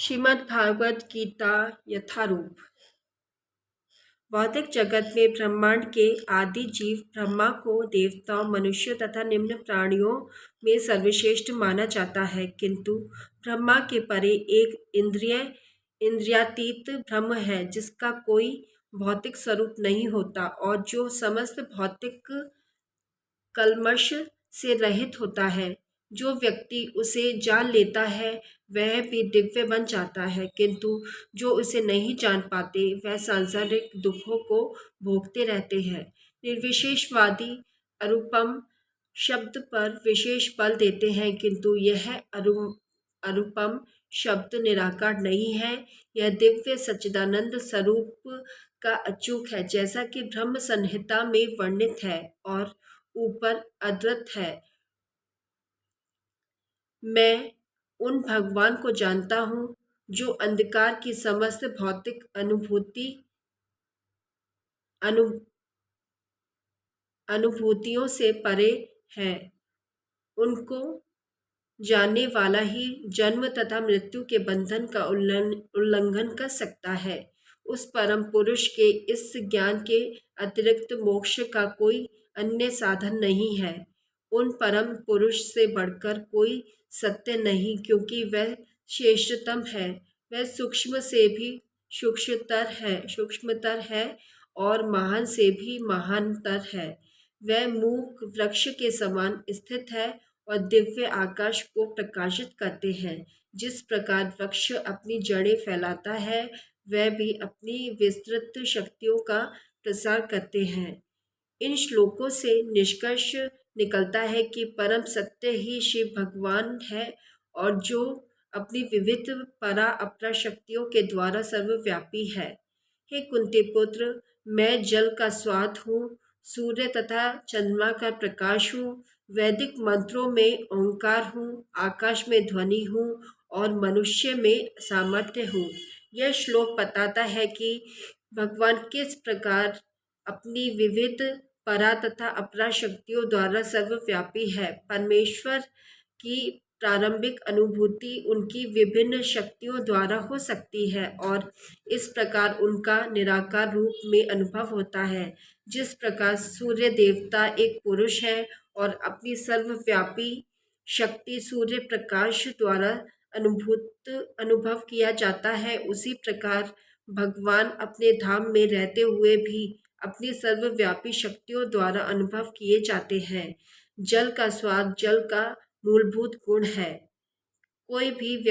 श्रीमद्भागवत गीता यथारूप। भौतिक जगत में ब्रह्मांड के आदि जीव ब्रह्मा को देवताओं, मनुष्यों तथा निम्न प्राणियों में सर्वश्रेष्ठ माना जाता है, किंतु ब्रह्मा के परे एक इंद्रियातीत ब्रह्म है जिसका कोई भौतिक स्वरूप नहीं होता और जो समस्त भौतिक कल्मश से रहित होता है। जो व्यक्ति उसे जान लेता है वह भी दिव्य बन जाता है, किंतु जो उसे नहीं जान पाते वह सांसारिक दुखों को भोगते रहते हैं। निर्विशेषवादी अरूपम शब्द पर विशेष बल देते हैं, किंतु यह अरूपम शब्द निराकार नहीं है। यह दिव्य सच्चिदानंद स्वरूप का अचूक है, जैसा कि ब्रह्म संहिता में वर्णित है और ऊपर अद्वैत है। मैं उन भगवान को जानता हूँ जो अंधकार की समस्त भौतिक अनुभूतियों से परे है। उनको जानने वाला ही जन्म तथा मृत्यु के बंधन का उल्लंघन कर सकता है। उस परम पुरुष के इस ज्ञान के अतिरिक्त मोक्ष का कोई अन्य साधन नहीं है। उन परम पुरुष से बढ़कर कोई सत्य नहीं, क्योंकि वह श्रेष्ठतम है। वह सूक्ष्म से भी सूक्ष्मतर है और महान से भी महानतर है। वह मूक वृक्ष के समान स्थित है और दिव्य आकाश को प्रकाशित करते हैं। जिस प्रकार वृक्ष अपनी जड़ें फैलाता है, वह भी अपनी विस्तृत शक्तियों का प्रसार करते हैं। इन श्लोकों से निष्कर्ष निकलता है कि परम सत्य ही शिव भगवान है और जो अपनी विविध परा अपरा शक्तियों के द्वारा सर्वव्यापी है। हे कुंती पुत्र, मैं जल का स्वाद हूँ, सूर्य तथा चंद्रमा का प्रकाश हूँ, वैदिक मंत्रों में ओंकार हूँ, आकाश में ध्वनि हूँ और मनुष्य में सामर्थ्य हूँ। यह श्लोक बताता है कि भगवान किस प्रकार अपनी विविध परा तथा अपरा शक्तियों द्वारा सर्वव्यापी है। परमेश्वर की प्रारंभिक अनुभूति उनकी विभिन्न शक्तियों द्वारा हो सकती है और इस प्रकार उनका निराकार रूप में अनुभव होता है। जिस प्रकार सूर्य देवता एक पुरुष है और अपनी सर्वव्यापी शक्ति सूर्य प्रकाश द्वारा अनुभव किया जाता है, उसी प्रकार भगवान अपने धाम में रहते हुए भी अपनी सर्वव्यापी शक्तियों द्वारा अनुभव किए जाते हैं। जल का स्वाद जल का मूलभूत गुण है। कोई भी